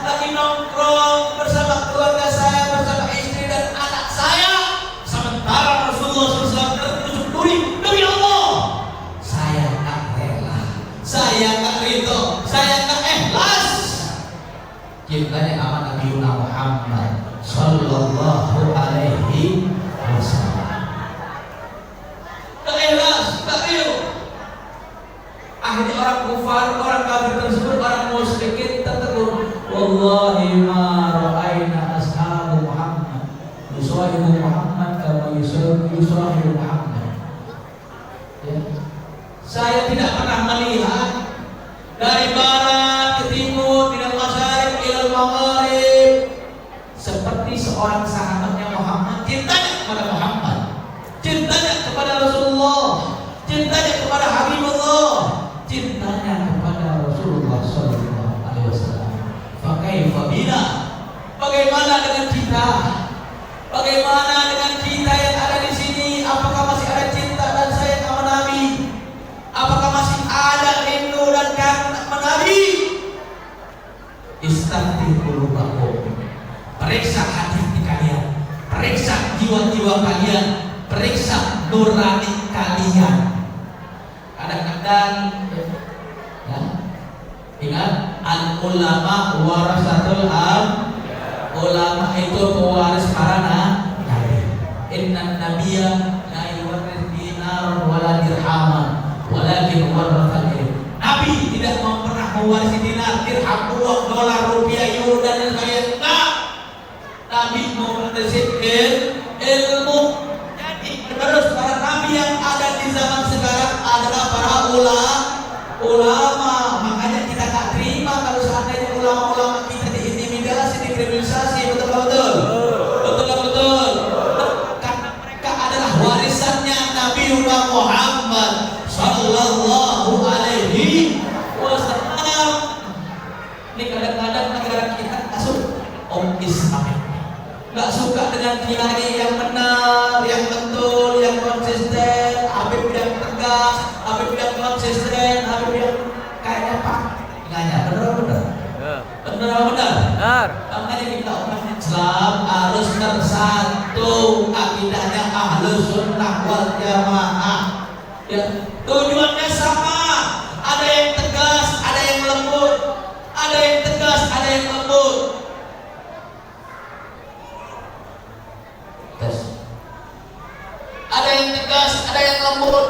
lagi nongkrong bersama keluarga saya, bersama istri dan anak saya, sementara Rasulullah SAW tertusuk duri. Demi Allah, saya nggak rela, saya nggak ridho, saya nggak ikhlas. Cintanya aman Nabi Muhammad Sallallahu Alaihi Wasallam. Nggak ikhlas, nggak ridho. Akhirnya orang kufar, orang kafir tersebut, orang musyrikin tertegur, wallahi ma ra'ayna ashabu Muhammad yusahibu Muhammad kama yusahibu Muhammad. Ya. Saya tidak pernah melihat dari barat ke timur, minal masyariq ilal maghrib, seperti seorang sahabatnya Muhammad, cintanya kepada Muhammad, cintanya kepada Rasulullah, cintanya kepada Habibullah, cintanya kepada Rasulullah Sallallahu Alaihi Wasallam. Fakaifa bina? Bagaimana dengan kita? Bagaimana dengan kita yang ada di sini? Apakah masih ada cinta dan sayang sama Nabi? Apakah masih ada rindu dan kangen sama Nabi? Istafti qulubakum. Periksa hati kalian, periksa jiwa-jiwa kalian, periksa nurani kalian. Kadang-kadang ya, ingat al ulama warasatul am, ulama itu pewaris para nabi. Inna nabiyya la yuwarris dinar wala dirhaman walakin warathal ilm. Nabi tidak pernah mewarisi dinar, dirham, uang, dolar, rupiah, euro dan lain sebagainya. Enggak. Nabi mewarisi ilmu. Jadi terus para nabi yang ada di zaman sekarang adalah para ulama. Makanya kita tak terima kalau seandainya ulama-ulama kita diintimidasi, dikriminalisasi. Betul. Karena mereka adalah warisannya Nabi Muhammad Sallallahu Alaihi Wasallam. Ini kadang-kadang negara kita Islam nggak suka dengan kiai yang benar, yang betul, yang konsisten, Habib yang tegas, Habib yang konsisten, Habib yang kayaknya Pak, ingatnya benar. Makanya kita umat Islam harus bersatu, akidahnya Ahlus Sunnah wal Jamaah. Ya, tujuannya sama. Ada yang tegas, ada yang lembut, ada yang tegas, ada yang lembut. Ada yang tegas, ada yang lembut.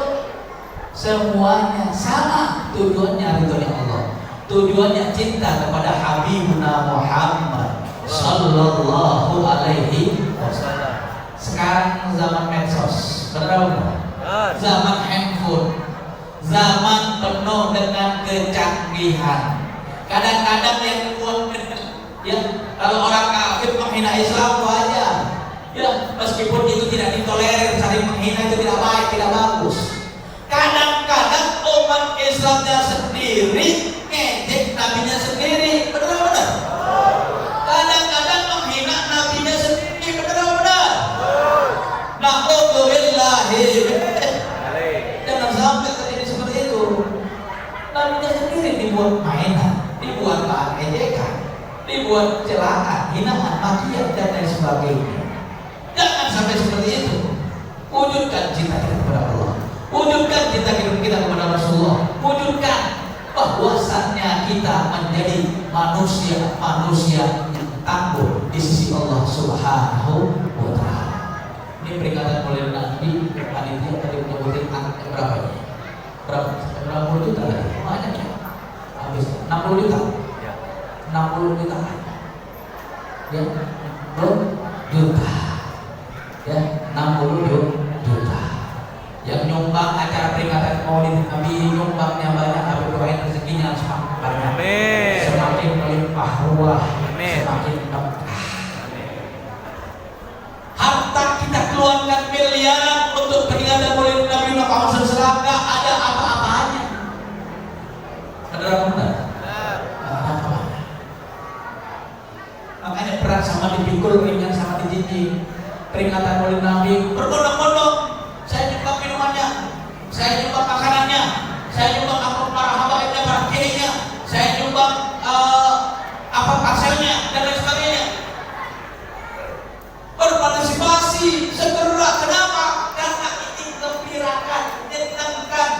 Semuanya sama. Tujuannya ridhonya Allah. Tujuannya cinta kepada Habibuna Muhammad Sallallahu Alaihi Wasallam. Sekarang zaman medsos, benar? Zaman handphone, zaman penuh dengan kecanggihan. Kadang-kadang yang buat ya, kalau orang kafir menghina Islam wajar. Ya, meskipun itu tidak ditolerir, saling menghina itu tidak baik, tidak bagus. Kadang-kadang umat Islamnya sendiri ngejek nabinya sendiri, benar-benar. Kadang-kadang menghina nabinya sendiri, benar-benar. Na'udzubillahi. Jangan sampai terjadi seperti itu. Nabinya sendiri dibuat mainan, dibuat bahan ejekan, dibuat celaan, hinaan, makian dan lain sebagainya. Jangan sampai seperti itu. Wujudkan cinta kita kepada Allah, wujudkan cinta kita kepada Rasulullah, wujudkan bahwasannya kita menjadi manusia yang tangguh di sisi Allah Subhanahu wa Ta'ala. Ini peringatan oleh Nabi. Panitia tadi menyebutin angka berapa ini? Berapa juta tadi? 60 juta. 60 juta. Ya, juta. Ya, 60 juta. Yang nyumbang acara peringatan Maulid Nabi, nyumbangnya banyak, tapi doain rezekinya semakin banyak. Semakin melimpah ruah, semakin berkah. Harta kita keluarkan miliaran untuk peringatan Maulid Nabi Muhammad SAW, nggak ada apa-apanya. Ada benar? Makanya berat sama dipikul, ringan sama dijinjing. Peringatan Maulid Nabi berbondong-bondong. Saya nyumbang minumannya, saya nyumbang makanannya, saya nyumbang amplop para habaibnya, para kiainya, saya nyumbang parselnya dan lain sebagainya. Berpartisipasi segera. Kenapa? Karena ini gembirakan, menyenangkan.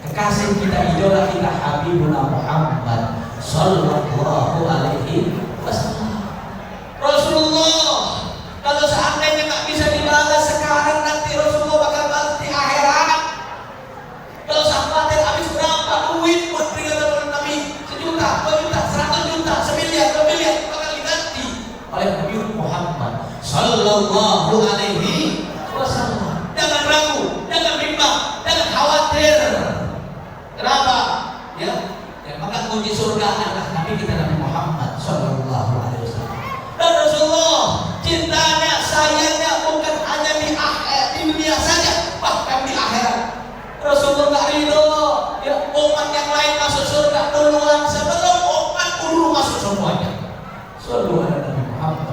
Kekasih kita, idola kita, Habibuna Muhammad Sallallahu Alaihi Wasallam. Rasulullah, kalau seandainya nggak bisa dibalas sekarang, nanti Rasulullah bakal balas di akhirat. Kalau sampai habis berapa duit buat peringatan Nabi, 1 juta, 2 juta, 100 juta, 1 miliar, 2 miliar, bakal diganti oleh Nabi Muhammad Sallallahu Alaihi Wasallam. Jangan ragu, jangan bimbang, jangan khawatir. Kenapa? Ya, maka kunci surga adalah Nabi kita, Nabi Muhammad Sallallahu Alaihi Wasallam. Dan Rasulullah cintanya, sayangnya bukan hanya di dunia saja, bahkan di akhirat. Rasulullah nggak ridho ya umat yang lain masuk surga duluan sebelum umat dulu masuk semuanya. Sallallahu Alaihi Muhammad.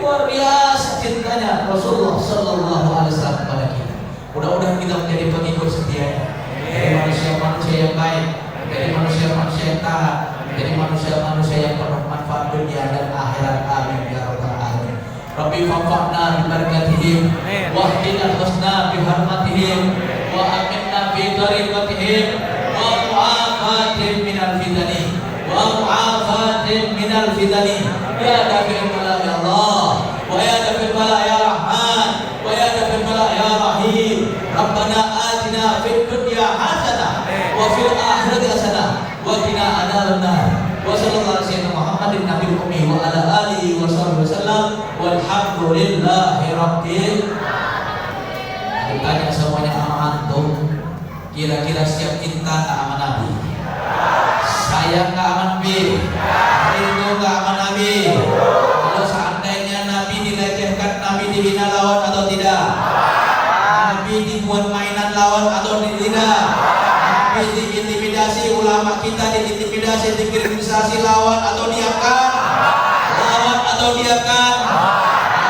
Luar biasa cintanya Rasulullah Sallallahu Alaihi Wasallam kepada kita. Mudah-mudahan kita menjadi pengikut setianya. Dari manusia-manusia yang baik, dari manusia-manusia yang taat, dari manusia-manusia yang penuh manfaat dunia dan akhirat. Amin ya rabbal alamin. Rabbi fanfa'na bi barakatihim wahdina husna bi hurmatihim wa aminna fi tariqatihim wa mu'afatin minal fitani ya dafi'ul bala ya Allah wa ya dafi'ul bala ya Rahman wa ya dafi'ul bala ya Rahim. Rabbana atina fid dunya hasanah wa fil akhirati hasanah wa qina adzabannar. Wa sallallahu alaihi Muhammadin nabiyil ummi wa ala alihi wa sahbihi wasallam walhamdulillahi rabbil alamin. Tanya semuanya sama antum, kira-kira siap cinta tak sama Nabi? Sayang tak sama Nabi? Rindu tak sama Nabi? Kalau seandainya Nabi dilecehkan, Nabi dihina lawan atau tidak? Nabi dibuat mainan lawan atau tidak? Nabi diintimidasi, ulama kita diintimidasi, dikriminalisasi, lawan atau diamkan? Lawan atau diamkan?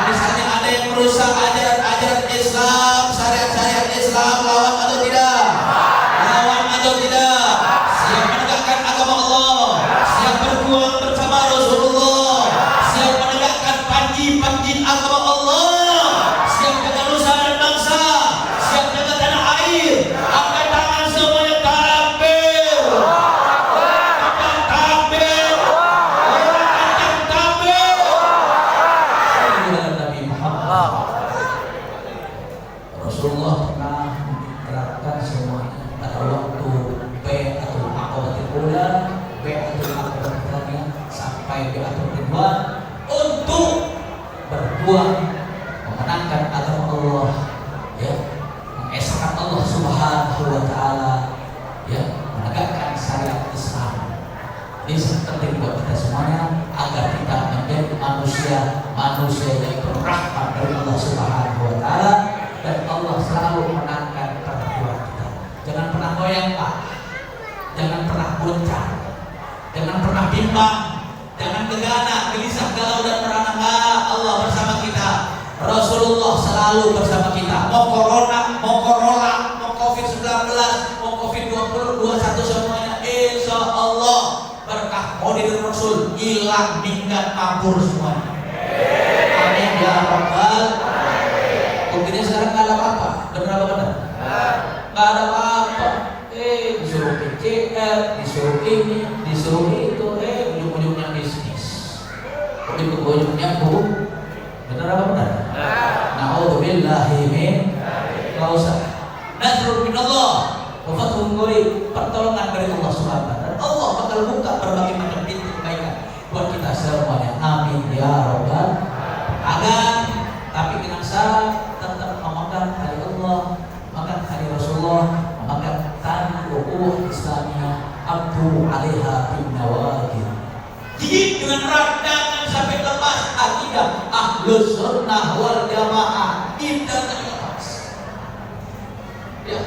Misalnya ada yang merusak ajaran-ajaran Islam, syariat-syariat Islam, lawan atau tidak? Lawan atau tidak? Siap menegakkan agama Allah, siap berjuang bersama Rasulullah, siap menegakkan panji-panji agama Allah, siap jaga nusa dan bangsa, siap jaga tanah air. Angkat tangan semuanya, takbir. Angkat takbir. Angkat takbir. Nabi Muhammad Rasulullah pernah menerapkan semuanya pada waktu Bai'atul Aqabatul Ula, Bai'atul Aqabatul Tsaniya sampai Bai'atul Ridwan untuk berjuang memenangkan agama Allah, ya, mengesahkan Allah Subhanahu wa taala, ya, menegakkan syariat Islam. Ini sangat penting buat kita semuanya agar kita menjadi manusia yang berrahmat dari Allah Subhanahu wa taala dan Allah selalu menangkan perjuangan kita. Jangan pernah goyang, Pak. Jangan pernah goncang. Jangan pernah bimbang. Jangan gegana, gelisah, galau dan merana. Allah bersama kita. Rasulullah selalu bersama kita. Mau corona, mau COVID-19, mau COVID-20, 21 semuanya, insya Allah berkah Maulid Rasul hilang, minggat, kabur semuanya. Amin ya rabbal alamin. Buktinya sekarang nggak ada apa-apa. Benar apa benar? Nggak ada apa-apa. Disuruh PCR, disuruh ini, disuruh itu, ujung-ujungnya bisnis. Ujung-ujungnya buruk. Benar apa benar? Na'udzubillahi min. Nggak usah. Nasrul minallah wa fathun qarib, pertolongan dari Allah Subhanahu wa taala. Allah bakal buka berbagai macam pintu kebaikan buat kita semuanya. Amin ya rabbal alamin. Tapi dengan syarat tetap memegang hari Allah, memegang hari Rasulullah, memegang tali ukhuwah Islamiyah, abdu 'alaiha bin nawajid. Gigit dengan erat, jangan sampai lepas akidah Ahlus Sunnah wal Jamaah. Kita tak lepas. Ya,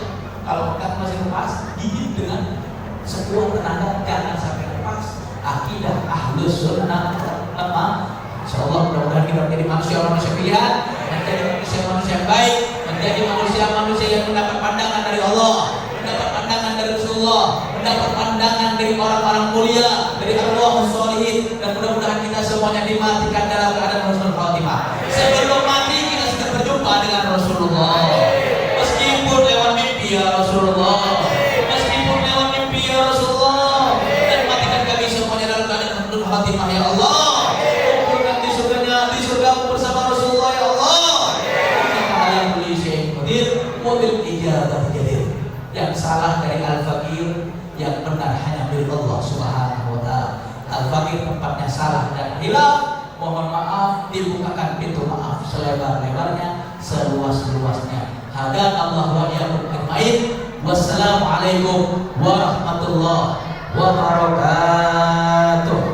kalau kita masih lepas, gigit dengan sekuat tenaga, jangan sampai lepas akidah Ahlus Sunnah wal Jamaah. Insyaallah mudah-mudahan kita menjadi manusia pilihan, menjadi manusia yang baik, menjadi manusia yang mendapat pandangan dari Allah, mendapat pandangan dari Rasulullah, mendapat pandangan dari orang-orang mulia, dari arwah sholihin, dan mudah-mudahan kita semuanya dimatikan dalam keadaan husnul khatimah. Sebelum mati kita sudah berjumpa dengan Rasulullah. Meskipun lewat mimpi ya Rasulullah, meskipun lewat mimpi ya Rasulullah, dan matikan kami semuanya dalam keadaan husnul khatimah ya Allah. Bersama Rasulullah ya Allah. Kalian beli syekh qadir, mobil ijazah jadir. Yang salah dari al-fakir, yang benar hanya milik Allah Subhanahu wa taala. Al-fakir tempatnya salah dan hilaf, mohon maaf, dibukakan pintu maaf selebar-lebarnya, seluas-luasnya. Hadan Allah wa iyyakum ajmain. Wassalamualaikum warahmatullahi wabarakatuh.